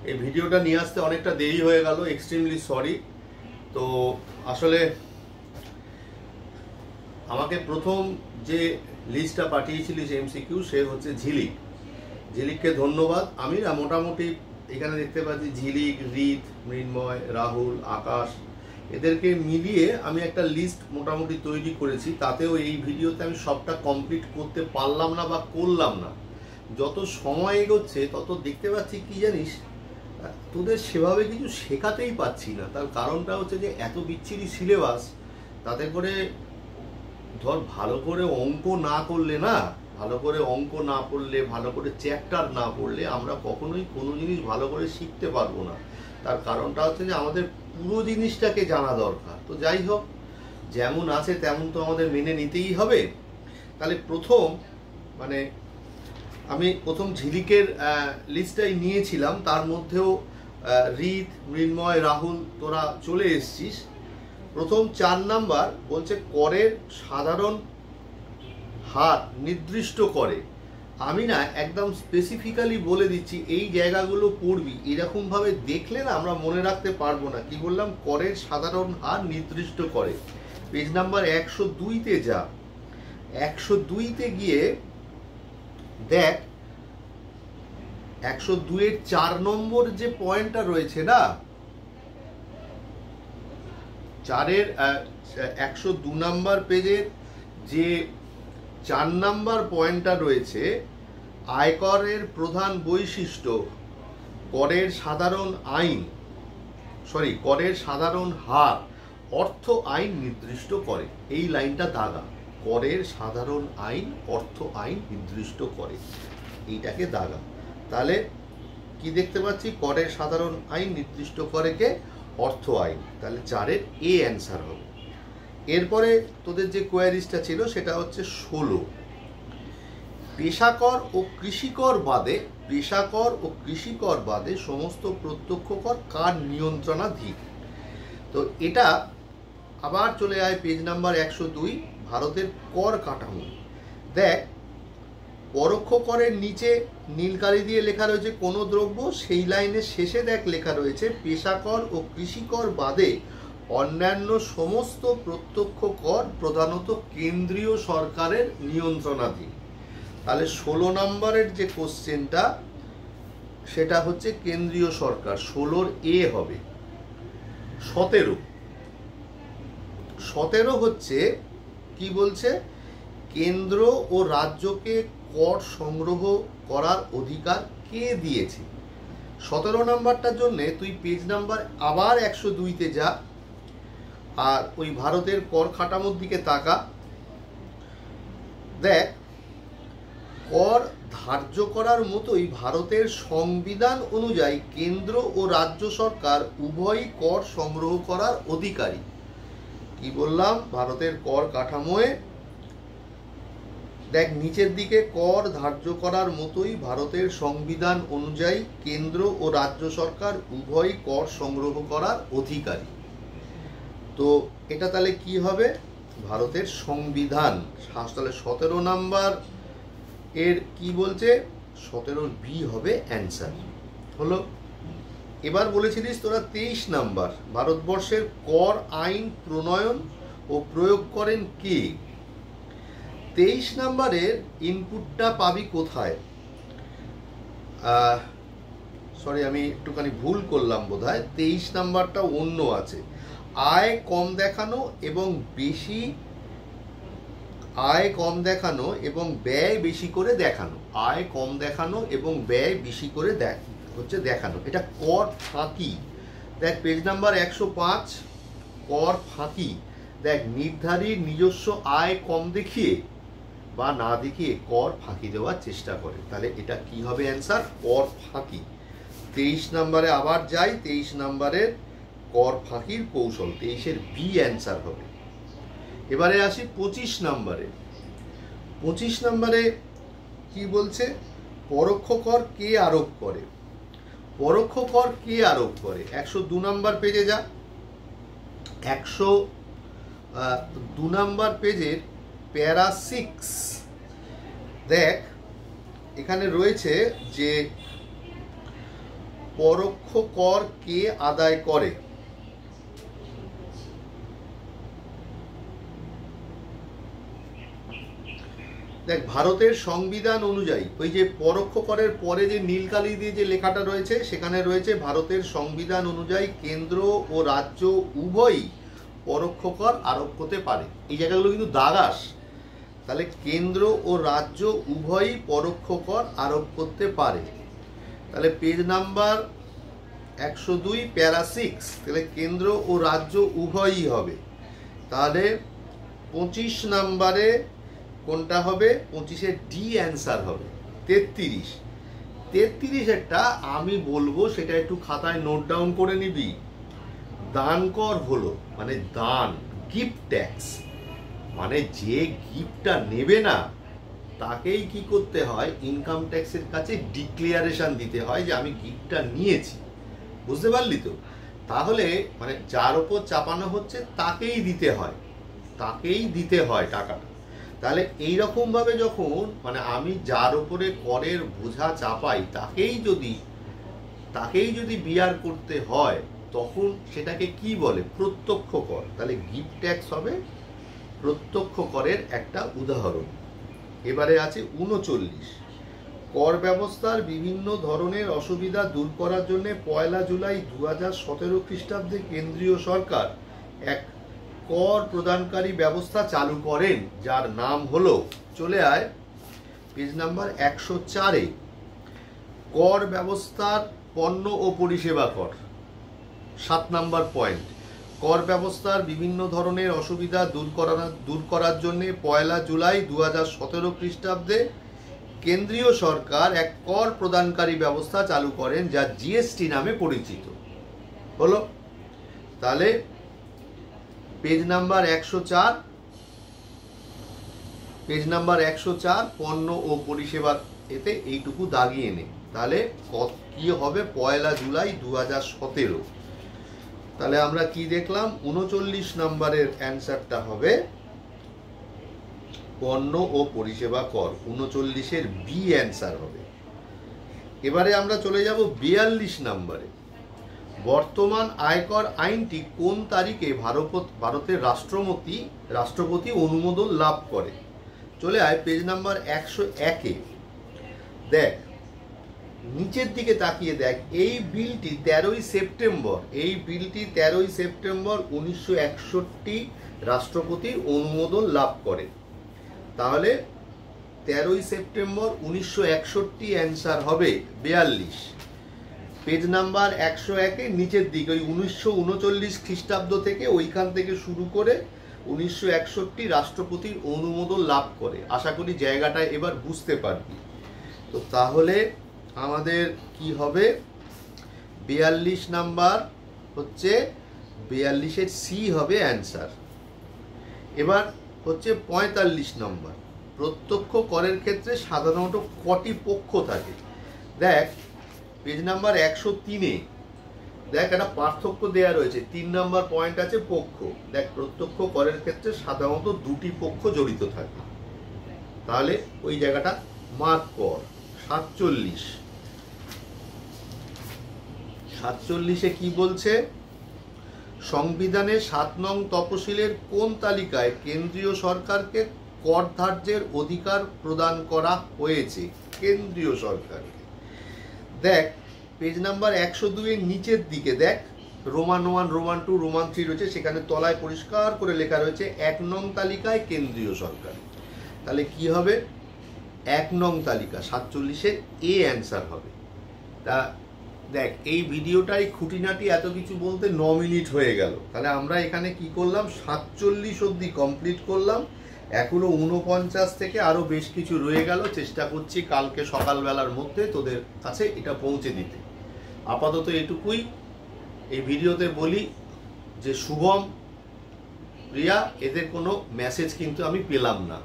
এই ভিডিওটা নিয়ে আসতে অনেকটা দেরি হয়ে গেল, এক্সট্রিমলি সরি। তো আসলে আমাকে প্রথম যে লিস্টটা পাঠিয়েছিলিস এমসিকিউ, সে হচ্ছে ঝিলিক। ঝিলিককে ধন্যবাদ। আমি না মোটামুটি এখানে দেখতে পাচ্ছি ঝিলিক, রিত, মৃন্ময়, রাহুল, আকাশ, এদেরকে মিলিয়ে আমি একটা লিস্ট মোটামুটি তৈরি করেছি। তাতেও এই ভিডিওতে আমি সবটা কমপ্লিট করতে পারলাম না বা করলাম না। যত সময় এগোচ্ছে তত দেখতে পাচ্ছি কি জানিস, তোদের সেভাবে কিছু শেখাতেই পাচ্ছি না। তার কারণটা হচ্ছে যে এত বিচ্ছিরি সিলেবাস, তাতে করে ধর ভালো করে অঙ্ক না করলে না, ভালো করে অঙ্ক না পড়লে, ভালো করে চ্যাপ্টার না পড়লে আমরা কখনোই কোনো জিনিস ভালো করে শিখতে পারবো না। তার কারণটা হচ্ছে যে আমাদের পুরো জিনিসটাকে জানা দরকার। তো যাই হোক, যেমন আছে তেমন তো আমাদের মেনে নিতেই হবে। তাহলে প্রথম মানে আমি প্রথম ঝিলিকের লিস্টটাই নিয়েছিলাম, তার মধ্যেও রিত, মৃন্ময়, রাহুল তোরা চলে এসছিস। প্রথম 4 নাম্বার বলছে করের সাধারণ হার নির্দিষ্ট করে। আমি না একদম স্পেসিফিক্যালি বলে দিচ্ছি এই জায়গাগুলো পড়বি, এরকমভাবে দেখলে না আমরা মনে রাখতে পারবো না। কি বললাম? করের সাধারণ হার নির্দিষ্ট করে। পেজ নাম্বার 102-তে যা, 102-তে গিয়ে দেখ 102-এর 4 নম্বর যে পয়েন্টটা রয়েছে না, 4-এর 102 নাম্বার পেজের যে 4 নাম্বার পয়েন্টটা রয়েছে, আয়করের প্রধান বৈশিষ্ট্য করের সাধারণ আইন, করের সাধারণ হার অর্থ আইন নির্দিষ্ট করে। এই লাইনটা দাগা, করের সাধারণ আইন অর্থ আইন নির্দিষ্ট করে, এইটাকে দাগা। তাহলে কি দেখতে পাচ্ছি? করের সাধারণ আইন নির্দিষ্ট করে কে? অর্থ আইন। তাহলে 4-এর এ অ্যান্সার হবে। এরপরে তোদের যে কোয়ারিজটা ছিল সেটা হচ্ছে 16, পেশাকর ও কৃষিকর বাদে, পেশাকর ও কৃষিকর বাদে সমস্ত প্রত্যক্ষ কর কার নিয়ন্ত্রণাধীন। তো এটা আবার চলে যায় পেজ নাম্বার 102, ভারতের কর কাঠামো। দেখ, পরোক্ষ করের নিচে নীলকালি দিয়ে লেখা রয়েছে কোনো দ্রব্য, সেই লাইনের শেষে দেখ লেখা রয়েছে পেশাকর ও কৃষিকর বাদে অন্যান্য সমস্ত প্রত্যক্ষ কর প্রধানত কেন্দ্রীয় সরকারের নিয়ন্ত্রণাধীন। তাহলে 16 নম্বরের যে কোশ্চেনটা সেটা হচ্ছে কেন্দ্রীয় সরকার, 16-র এ হবে। 17 হচ্ছে কি বলছে? কেন্দ্র ও রাজ্যকে কর সংগ্রহ করার অধিকার কে দিয়েছে? 17 নাম্বারটার জন্য তুই পেজ নাম্বার আবার 102-তে যা, আর ওই ভারতের কর কাঠামোর দিকে তাকা। দেখ, কর ধার্য করার মতোই ভারতের সংবিধান অনুযায়ী কেন্দ্র ও রাজ্য সরকার উভয়ই কর সংগ্রহ করার অধিকারী। কি বললাম? ভারতের কর কাঠামোয় দেখ নিচের দিকে, কর ধার্য করার মতোই ভারতের সংবিধান অনুযায়ী কেন্দ্র ও রাজ্য সরকার উভয়ই কর সংগ্রহ করার অধিকারী। তো এটা তাহলে কি হবে? ভারতের সংবিধান। তাহলে 17 নাম্বার এর কি বলছে? 17-র বি হবে অ্যান্সার। হলো। এবার বলেছিলিস তোরা 23 নাম্বার, ভারতবর্ষের কর আইন প্রণয়ন ও প্রয়োগ করেন কে? 23 নাম্বারের ইনপুটটা পাবি কোথায়? সরি, আমি একটুখানি ভুল করলাম বোধহয়। 23 নাম্বারটা অন্য আছে। আয় কম দেখানো এবং ব্যয় বেশি করে দেখানো। আয় কম দেখানো এবং ব্যয় বেশি করে দেখানো, এটা কর ফাঁকি। দেখ পেজ নাম্বার 105, কর ফাঁকি। দেখ, নির্ধারিত নিজস্ব আয় কম দেখিয়ে বা না দেখিয়ে কর ফাঁকি দেওয়ার চেষ্টা করে। তাহলে এটা কি হবে অ্যান্সার? কর ফাঁকি। 23 নাম্বারে আবার যাই, 23 নাম্বারের কর ফাঁকির কৌশল, 23-এর বি অ্যান্সার হবে। এবারে আসি 25 নাম্বারে। 25 নাম্বারে কি বলছে? পরোক্ষ কর কে আরোপ করে? পরোক্ষ কর কে আরোপ করে? 102 নাম্বার পেজে যা, 102 নাম্বার পেজের প্যারা 6। দেখ, এখানে রয়েছে যে পরোক্ষ কর কে আদায় করে? দেখ, ভারতের সংবিধান অনুযায়ী ওই যে পরোক্ষ করের পরে যে নীলকালি দিয়ে যে লেখাটা রয়েছে সেখানে রয়েছে ভারতের সংবিধান অনুযায়ী কেন্দ্র ও রাজ্য উভয়ই পরোক্ষ কর আরোপ করতে পারে। এই জায়গাগুলো কিন্তু দাগাস। তাহলে কেন্দ্র ও রাজ্য উভয়ই পরোক্ষ কর আরোপ করতে পারে। তাহলে পেজ নাম্বার 102 প্যারা 6, তাহলে কেন্দ্র ও রাজ্য উভয়ই হবে। তাহলে 25 নাম্বারে কোনটা হবে? 25-এর ডি অ্যান্সার হবে। 33-এরটা আমি বলবো, সেটা একটু খাতায় নোট ডাউন করে নিবি। দান কর হলো মানে দান, গিফট ট্যাক্স, মানে যে গিফটটা নেবে না তাকেই কি করতে হয়? ইনকাম ট্যাক্সের কাছে ডিক্লারেশন দিতে হয় যে আমি গিফটটা নিয়েছি। বুঝতে পারলি তো? তাহলে মানে যার ওপর চাপানো হচ্ছে তাকেই দিতে হয়, টাকাটা। তাহলে এইরকম ভাবে যখন মানে আমি যার ওপরে করের বোঝা চাপাই তাকেই যদি বিয়ার করতে হয় তখন সেটাকে কি বলে? প্রত্যক্ষ কর। তাহলে গিফট ট্যাক্স হবে প্রত্যক্ষ করের একটা উদাহরণ। এবারে আছে 39, কর ব্যবস্থার বিভিন্ন ধরনের অসুবিধা দূর করার জন্য 1 জুলাই 2017 খ্রিস্টাব্দে কেন্দ্রীয় সরকার এক কর প্রদানকারী ব্যবস্থা চালু করেন, যার নাম হলো, চলে আয় পেজ নাম্বার 104-এ, কর ব্যবস্থার পণ্য ও পরিষেবা কর। 7 নাম্বার পয়েন্ট, কর ব্যবস্থার বিভিন্ন ধরনের অসুবিধা দূর করার জন্য 1 জুলাই 2017 খ্রিস্টাব্দে কেন্দ্রীয় সরকার এক কর প্রদানকারী ব্যবস্থা চালু করেন, যা জিএসটি নামে পরিচিত। হলো? তাহলে পেজ নাম্বার 104 পণ্য ও পরিষেবা, এতে এইটুকু দাগিয়ে নে। তাহলে কি হবে? 1 জুলাই 2017। তাহলে আমরা কি দেখলাম? 39 নম্বরের অ্যান্সারটা হবে পণ্য ও পরিষেবা কর। 39-এর বি অ্যান্সার হবে। এবারে আমরা চলে যাব 42 নম্বরে। বর্তমান আয়কর আইনটি কোন তারিখে ভারতের রাষ্ট্রপতি অনুমোদন লাভ করে? চলে আয় পেজ নাম্বার 101-এ। দেখ, নিচের দিকে তাকিয়ে দেখ, এই বিলটি 13ই সেপ্টেম্বর 1961 রাষ্ট্রপতির অনুমোদন লাভ করে। তাহলে 13ই সেপ্টেম্বর 1961 অ্যান্সার হবে 42। পেজ নাম্বার 101-এ নিচের দিকে ওই 1939 খ্রিস্টাব্দ থেকে ওইখান থেকে শুরু করে 1961 রাষ্ট্রপতির অনুমোদন লাভ করে। আশা করি জায়গাটা এবার বুঝতে পারবি। তো তাহলে আমাদের কি হবে? 42 নাম্বার হচ্ছে 42-এর সি হবে অ্যান্সার। এবার হচ্ছে 45 নম্বর, প্রত্যক্ষ করের ক্ষেত্রে সাধারণত কটি পক্ষ থাকে? দেখ, পেজ নাম্বার 103-এ দেখ একটা পার্থক্য দেয়া রয়েছে। 3 নম্বর পয়েন্ট আছে পক্ষ। দেখ, প্রত্যক্ষ করের ক্ষেত্রে সাধারণত 2টি পক্ষ জড়িত থাকে। তাহলে ওই জায়গাটা মার্ক কর। 47-এ কি বলছে? সংবিধানের 7 নং তফসিলের কোন তালিকায় কেন্দ্রীয় সরকারকে কর ধার্যের অধিকার প্রদান করা হয়েছে? কেন্দ্রীয় সরকারকে। দেখ, পেজ নাম্বার 102-এর নিচের দিকে দেখ, রোমান 1, রোমান 2, রোমান 3 রয়েছে। সেখানে তলায় পরিষ্কার করে লেখা রয়েছে 1 নং তালিকায় কেন্দ্রীয় সরকার। তাহলে কি হবে? 1 নং তালিকা 47-এর এ অ্যান্সার হবে। তা দেখ, এই ভিডিওটাই খুঁটিনাটি এত কিছু বলতে 9 মিনিট হয়ে গেল। তাহলে আমরা এখানে কি করলাম? 47 অবধি কমপ্লিট করলাম। এখনো 49 থেকে আরো বেশ কিছু রয়ে গেল। চেষ্টা করছি কালকে সকালবেলার মধ্যে তোদের কাছে এটা পৌঁছে দিতে। আপাতত এটুকুই। এই ভিডিওতে বলি যে শুভম, প্রিয়া, এদের কোনো মেসেজ কিন্তু আমি পেলাম না।